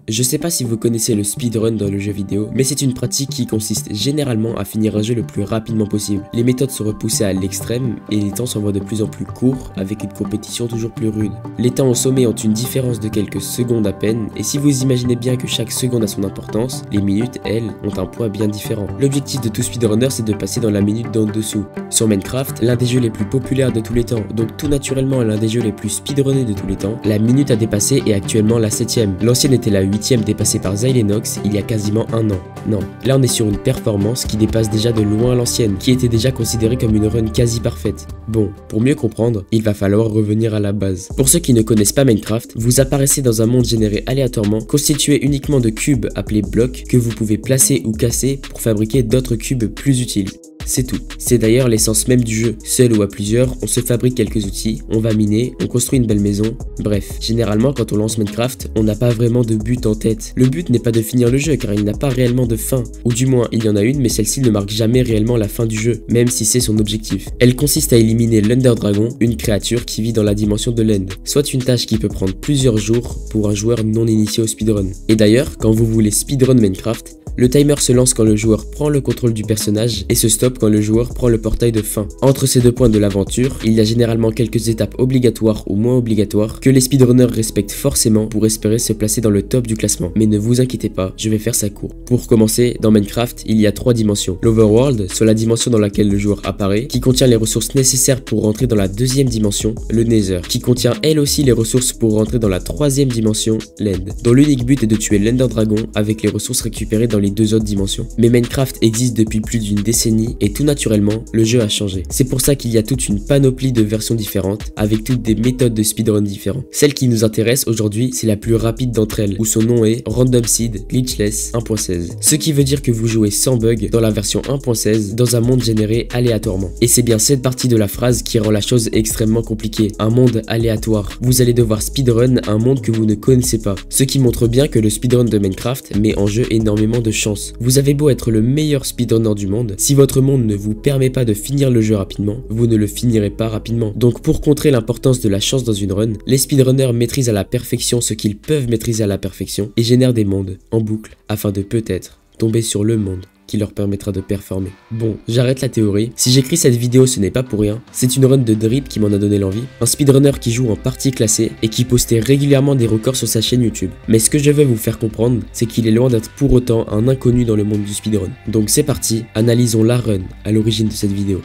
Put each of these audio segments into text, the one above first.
Je sais pas si vous connaissez le speedrun dans le jeu vidéo, mais c'est une pratique qui consiste généralement à finir un jeu le plus rapidement possible. Les méthodes sont repoussées à l'extrême et les temps s'envoient de plus en plus courts avec une compétition toujours plus rude. Les temps au sommet ont une différence de quelques secondes à peine et si vous imaginez bien que chaque seconde a son importance, les minutes, elles, ont un poids bien différent. L'objectif de tout speedrunner c'est de passer dans la minute d'en dessous. Sur Minecraft, l'un des jeux les plus populaires de tous les temps, donc tout naturellement l'un des jeux les plus speedrunnés de tous les temps, la minute a dépassé est actuellement la 7ème. L'ancienne était la 8ème dépassée par Xylenox il y a quasiment un an. Non, là on est sur une performance qui dépasse déjà de loin l'ancienne, qui était déjà considérée comme une run quasi parfaite. Bon, pour mieux comprendre, il va falloir revenir à la base. Pour ceux qui ne connaissent pas Minecraft, vous apparaissez dans un monde généré aléatoirement, constitué uniquement de cubes appelés blocs que vous pouvez placer ou casser pour fabriquer d'autres cubes plus utiles. C'est tout. C'est d'ailleurs l'essence même du jeu. Seul ou à plusieurs, on se fabrique quelques outils, on va miner, on construit une belle maison. Bref, généralement quand on lance Minecraft, on n'a pas vraiment de but en tête. Le but n'est pas de finir le jeu car il n'a pas réellement de fin. Ou du moins, il y en a une mais celle-ci ne marque jamais réellement la fin du jeu, même si c'est son objectif. Elle consiste à éliminer l'Ender Dragon, une créature qui vit dans la dimension de l'End. Soit une tâche qui peut prendre plusieurs jours pour un joueur non initié au speedrun. Et d'ailleurs, quand vous voulez speedrun Minecraft, le timer se lance quand le joueur prend le contrôle du personnage et se stoppe quand le joueur prend le portail de fin. Entre ces deux points de l'aventure, il y a généralement quelques étapes obligatoires ou moins obligatoires que les speedrunners respectent forcément pour espérer se placer dans le top du classement. Mais ne vous inquiétez pas, je vais faire ça court. Pour commencer, dans Minecraft, il y a 3 dimensions. L'Overworld, soit la dimension dans laquelle le joueur apparaît, qui contient les ressources nécessaires pour rentrer dans la 2ème dimension, le Nether, qui contient elle aussi les ressources pour rentrer dans la 3ème dimension, l'End, dont l'unique but est de tuer l'Ender Dragon avec les ressources récupérées dans les 2 autres dimensions. Mais Minecraft existe depuis plus d'une décennie et tout naturellement, le jeu a changé. C'est pour ça qu'il y a toute une panoplie de versions différentes avec toutes des méthodes de speedrun différentes. Celle qui nous intéresse aujourd'hui, c'est la plus rapide d'entre elles, où son nom est Random Seed Glitchless 1.16. Ce qui veut dire que vous jouez sans bug dans la version 1.16 dans un monde généré aléatoirement. Et c'est bien cette partie de la phrase qui rend la chose extrêmement compliquée. Un monde aléatoire. Vous allez devoir speedrun un monde que vous ne connaissez pas. Ce qui montre bien que le speedrun de Minecraft met en jeu énormément de chance. Vous avez beau être le meilleur speedrunner du monde, si votre monde ne vous permet pas de finir le jeu rapidement, vous ne le finirez pas rapidement. Donc pour contrer l'importance de la chance dans une run, les speedrunners maîtrisent à la perfection ce qu'ils peuvent maîtriser à la perfection et génèrent des mondes en boucle afin de peut-être tomber sur le monde qui leur permettra de performer. Bon, j'arrête la théorie. Si j'écris cette vidéo, ce n'est pas pour rien. C'est une run de Drip qui m'en a donné l'envie. Un speedrunner qui joue en partie classée et qui postait régulièrement des records sur sa chaîne YouTube. Mais ce que je veux vous faire comprendre, c'est qu'il est loin d'être pour autant un inconnu dans le monde du speedrun. Donc c'est parti, analysons la run à l'origine de cette vidéo.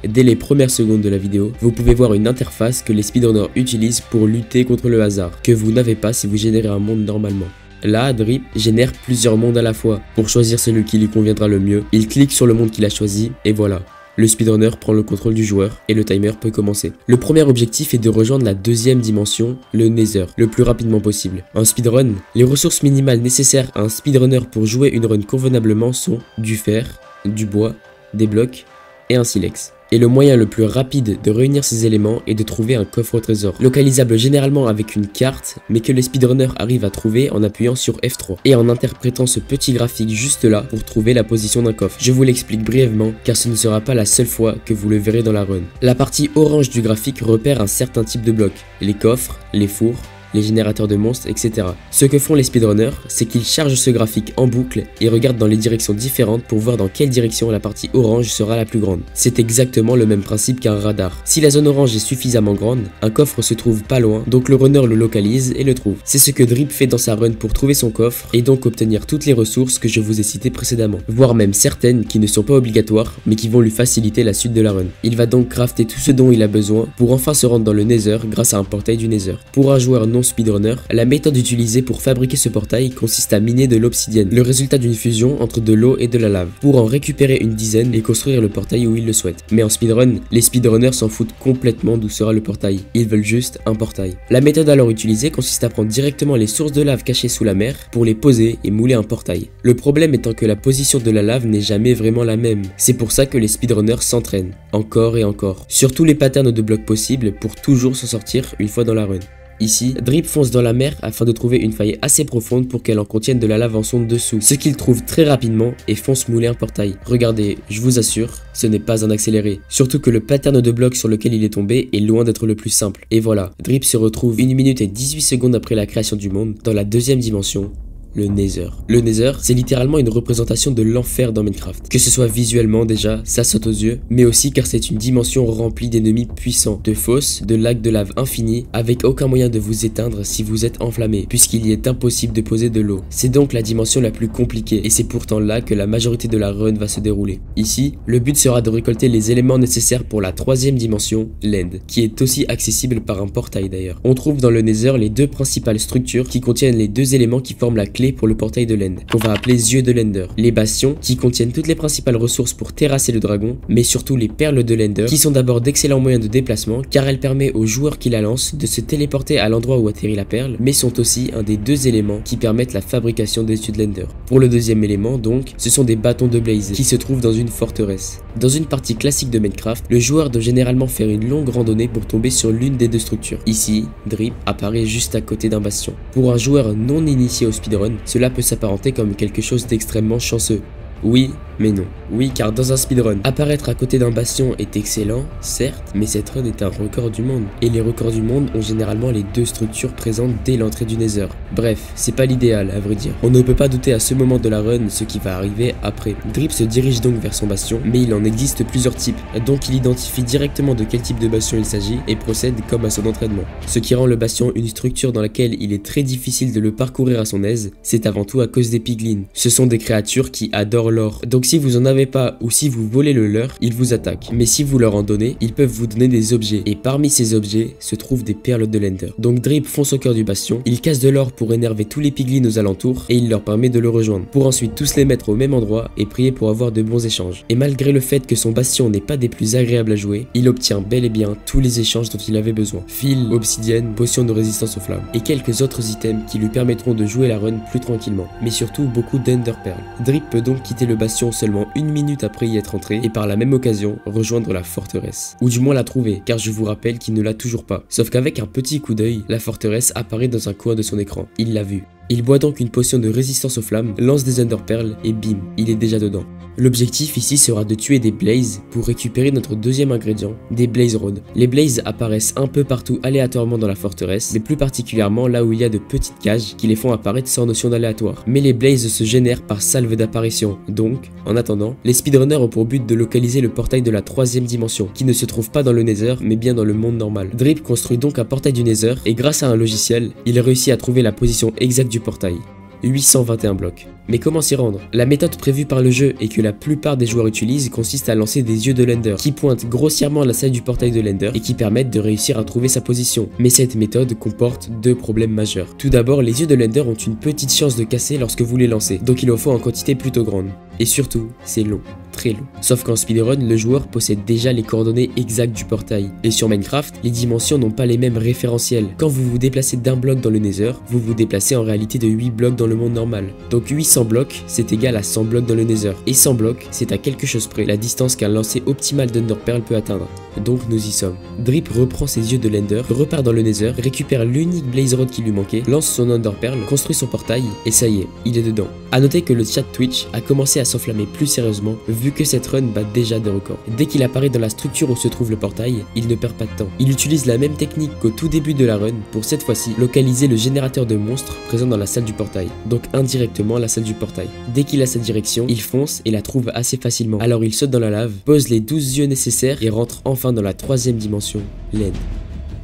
Dès les premières secondes de la vidéo, vous pouvez voir une interface que les speedrunners utilisent pour lutter contre le hasard, que vous n'avez pas si vous générez un monde normalement. Là, Drip génère plusieurs mondes à la fois. Pour choisir celui qui lui conviendra le mieux, il clique sur le monde qu'il a choisi et voilà. Le speedrunner prend le contrôle du joueur et le timer peut commencer. Le premier objectif est de rejoindre la 2ème dimension, le Nether, le plus rapidement possible. En speedrun, les ressources minimales nécessaires à un speedrunner pour jouer une run convenablement sont du fer, du bois, des blocs et un silex. Et le moyen le plus rapide de réunir ces éléments est de trouver un coffre au trésor, localisable généralement avec une carte, mais que les speedrunners arrivent à trouver en appuyant sur F3 et en interprétant ce petit graphique juste là pour trouver la position d'un coffre. Je vous l'explique brièvement car ce ne sera pas la seule fois que vous le verrez dans la run. La partie orange du graphique repère un certain type de blocs, les coffres, les fours, les générateurs de monstres, etc. Ce que font les speedrunners, c'est qu'ils chargent ce graphique en boucle et regardent dans les directions différentes pour voir dans quelle direction la partie orange sera la plus grande. C'est exactement le même principe qu'un radar. Si la zone orange est suffisamment grande, un coffre se trouve pas loin, donc le runner le localise et le trouve. C'est ce que Drip fait dans sa run pour trouver son coffre et donc obtenir toutes les ressources que je vous ai citées précédemment, voire même certaines qui ne sont pas obligatoires mais qui vont lui faciliter la suite de la run. Il va donc crafter tout ce dont il a besoin pour enfin se rendre dans le Nether grâce à un portail du Nether. Pour un joueur non speedrunner, la méthode utilisée pour fabriquer ce portail consiste à miner de l'obsidienne, le résultat d'une fusion entre de l'eau et de la lave, pour en récupérer une dizaine et construire le portail où ils le souhaitent. Mais en speedrun, les speedrunners s'en foutent complètement d'où sera le portail, ils veulent juste un portail. La méthode alors utilisée consiste à prendre directement les sources de lave cachées sous la mer pour les poser et mouler un portail. Le problème étant que la position de la lave n'est jamais vraiment la même, c'est pour ça que les speedrunners s'entraînent, encore et encore, sur tous les patterns de blocs possibles pour toujours s'en sortir une fois dans la run. Ici, Drip fonce dans la mer afin de trouver une faille assez profonde pour qu'elle en contienne de la lave en sonde dessous, ce qu'il trouve très rapidement et fonce mouler un portail. Regardez, je vous assure, ce n'est pas un accéléré. Surtout que le pattern de bloc sur lequel il est tombé est loin d'être le plus simple. Et voilà, Drip se retrouve 1 minute et 18 secondes après la création du monde, dans la 2ème dimension, le Nether. Le Nether, c'est littéralement une représentation de l'enfer dans Minecraft. Que ce soit visuellement déjà, ça saute aux yeux, mais aussi car c'est une dimension remplie d'ennemis puissants, de fosses, de lacs de lave infinis, avec aucun moyen de vous éteindre si vous êtes enflammé, puisqu'il y est impossible de poser de l'eau. C'est donc la dimension la plus compliquée, et c'est pourtant là que la majorité de la run va se dérouler. Ici, le but sera de récolter les éléments nécessaires pour la troisième dimension, l'End, qui est aussi accessible par un portail d'ailleurs. On trouve dans le Nether les deux principales structures qui contiennent les deux éléments qui forment la clé pour le portail de l'End, qu'on va appeler yeux de l'Ender. Les bastions, qui contiennent toutes les principales ressources pour terrasser le dragon, mais surtout les perles de l'Ender, qui sont d'abord d'excellents moyens de déplacement, car elles permettent aux joueurs qui la lancent de se téléporter à l'endroit où atterrit la perle, mais sont aussi un des deux éléments qui permettent la fabrication des yeux de l'Ender. Pour le deuxième élément donc, ce sont des bâtons de Blaze, qui se trouvent dans une forteresse. Dans une partie classique de Minecraft, le joueur doit généralement faire une longue randonnée pour tomber sur l'une des deux structures. Ici, Drip apparaît juste à côté d'un bastion. Pour un joueur non initié au speedrun, cela peut s'apparenter comme quelque chose d'extrêmement chanceux. Oui, mais non. Oui, car dans un speedrun, apparaître à côté d'un bastion est excellent, certes, mais cette run est un record du monde. Et les records du monde ont généralement les deux structures présentes dès l'entrée du Nether. Bref, c'est pas l'idéal à vrai dire. On ne peut pas douter à ce moment de la run ce qui va arriver après. Drip se dirige donc vers son bastion, mais il en existe plusieurs types, donc il identifie directement de quel type de bastion il s'agit et procède comme à son entraînement. Ce qui rend le bastion une structure dans laquelle il est très difficile de le parcourir à son aise, c'est avant tout à cause des piglins. Ce sont des créatures qui adorent l'or, donc si vous en avez pas ou si vous volez le leur, ils vous attaquent. Mais si vous leur en donnez, ils peuvent vous donner des objets. Et parmi ces objets se trouvent des perles de l'Ender. Donc Drip fonce au cœur du bastion, il casse de l'or pour énerver tous les piglins aux alentours et il leur permet de le rejoindre. Pour ensuite tous les mettre au même endroit et prier pour avoir de bons échanges. Et malgré le fait que son bastion n'est pas des plus agréables à jouer, il obtient bel et bien tous les échanges dont il avait besoin. Fil, obsidienne, potion de résistance aux flammes. Et quelques autres items qui lui permettront de jouer la run plus tranquillement. Mais surtout beaucoup d'Ender Pearl. Drip peut donc quitter le bastion seulement une minute après y être entré et par la même occasion rejoindre la forteresse. Ou du moins la trouver, car je vous rappelle qu'il ne l'a toujours pas. Sauf qu'avec un petit coup d'œil, la forteresse apparaît dans un coin de son écran. Il l'a vue. Il boit donc une potion de résistance aux flammes, lance des Ender Pearls et bim, il est déjà dedans. L'objectif ici sera de tuer des Blazes pour récupérer notre deuxième ingrédient, des Blaze Rods. Les Blazes apparaissent un peu partout aléatoirement dans la forteresse, mais plus particulièrement là où il y a de petites cages qui les font apparaître sans notion d'aléatoire. Mais les Blazes se génèrent par salve d'apparition, donc, en attendant, les speedrunners ont pour but de localiser le portail de la troisième dimension, qui ne se trouve pas dans le Nether, mais bien dans le monde normal. Drip construit donc un portail du Nether, et grâce à un logiciel, il réussit à trouver la position exacte du portail. 821 blocs. Mais comment s'y rendre? La méthode prévue par le jeu et que la plupart des joueurs utilisent consiste à lancer des yeux de l'Ender qui pointent grossièrement à la salle du portail de l'Ender et qui permettent de réussir à trouver sa position. Mais cette méthode comporte deux problèmes majeurs. Tout d'abord, les yeux de l'Ender ont une petite chance de casser lorsque vous les lancez, donc il en faut en quantité plutôt grande. Et surtout, c'est long, très long. Sauf qu'en speedrun, le joueur possède déjà les coordonnées exactes du portail. Et sur Minecraft, les dimensions n'ont pas les mêmes référentiels. Quand vous vous déplacez d'un bloc dans le Nether, vous vous déplacez en réalité de 8 blocs dans le monde normal. Donc 800 blocs, c'est égal à 100 blocs dans le Nether. Et 100 blocs, c'est à quelque chose près la distance qu'un lancer optimal d'Ender Pearl peut atteindre. Donc nous y sommes. Drip reprend ses yeux de l'Ender, repart dans le Nether, récupère l'unique Blaze Rod qui lui manquait, lance son Ender Pearl, construit son portail, et ça y est, il est dedans. A noter que le chat Twitch a commencé à s'enflammer plus sérieusement, vu que cette run bat déjà des records. Dès qu'il apparaît dans la structure où se trouve le portail, il ne perd pas de temps. Il utilise la même technique qu'au tout début de la run, pour cette fois-ci localiser le générateur de monstres présent dans la salle du portail, donc indirectement la salle du portail. Dès qu'il a sa direction, il fonce et la trouve assez facilement. Alors il saute dans la lave, pose les 12 yeux nécessaires et rentre enfin dans la troisième dimension, l'End.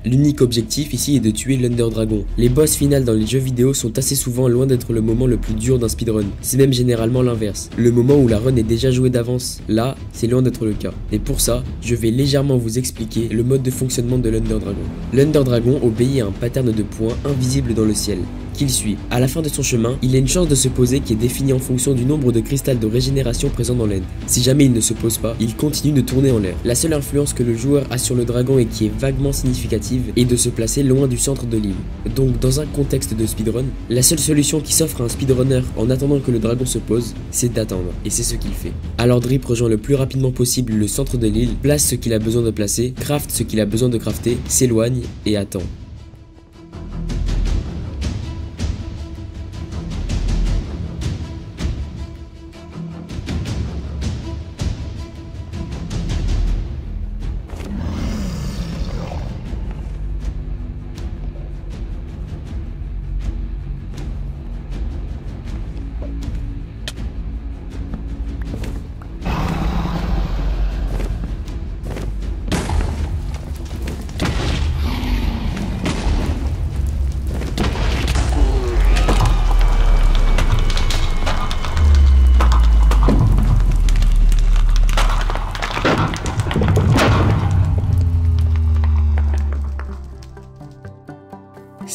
L'unique objectif ici est de tuer l'Under Dragon. Les boss finales dans les jeux vidéo sont assez souvent loin d'être le moment le plus dur d'un speedrun. C'est même généralement l'inverse. Le moment où la run est déjà jouée d'avance. Là, c'est loin d'être le cas. Et pour ça, je vais légèrement vous expliquer le mode de fonctionnement de l'Under Dragon. L'Under Dragon obéit à un pattern de points invisible dans le ciel qu'il suit. À la fin de son chemin, il a une chance de se poser qui est définie en fonction du nombre de cristals de régénération présents dans l'End. Si jamais il ne se pose pas, il continue de tourner en l'air. La seule influence que le joueur a sur le dragon et qui est vaguement significative est de se placer loin du centre de l'île. Donc dans un contexte de speedrun, la seule solution qui s'offre à un speedrunner en attendant que le dragon se pose, c'est d'attendre. Et c'est ce qu'il fait. Alors Drip rejoint le plus rapidement possible le centre de l'île, place ce qu'il a besoin de placer, craft ce qu'il a besoin de crafter, s'éloigne et attend.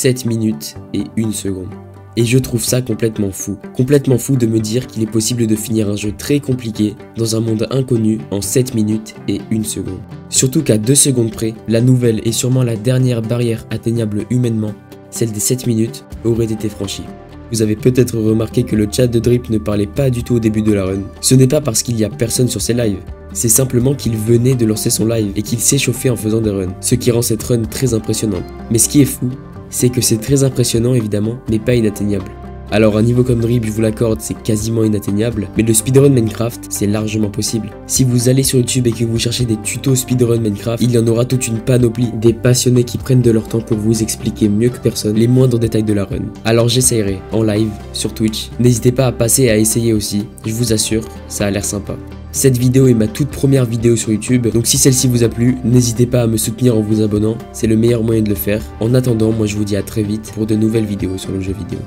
7 minutes et 1 seconde. Et je trouve ça complètement fou de me dire qu'il est possible de finir un jeu très compliqué dans un monde inconnu en 7 minutes et 1 seconde. Surtout qu'à 2 secondes près, la nouvelle et sûrement la dernière barrière atteignable humainement, celle des 7 minutes, aurait été franchie. Vous avez peut-être remarqué que le chat de Drip ne parlait pas du tout au début de la run. Ce n'est pas parce qu'il y a personne sur ses lives, c'est simplement qu'il venait de lancer son live et qu'il s'est chauffé en faisant des runs, ce qui rend cette run très impressionnante. Mais ce qui est fou, c'est que c'est très impressionnant évidemment, mais pas inatteignable. Alors un niveau comme Drip, je vous l'accorde, c'est quasiment inatteignable, mais le speedrun Minecraft, c'est largement possible. Si vous allez sur YouTube et que vous cherchez des tutos speedrun Minecraft, il y en aura toute une panoplie, des passionnés qui prennent de leur temps pour vous expliquer mieux que personne les moindres détails de la run. Alors j'essayerai, en live, sur Twitch. N'hésitez pas à passer et à essayer aussi, je vous assure, ça a l'air sympa. Cette vidéo est ma toute première vidéo sur YouTube, donc si celle-ci vous a plu, n'hésitez pas à me soutenir en vous abonnant, c'est le meilleur moyen de le faire. En attendant, moi je vous dis à très vite pour de nouvelles vidéos sur le jeu vidéo.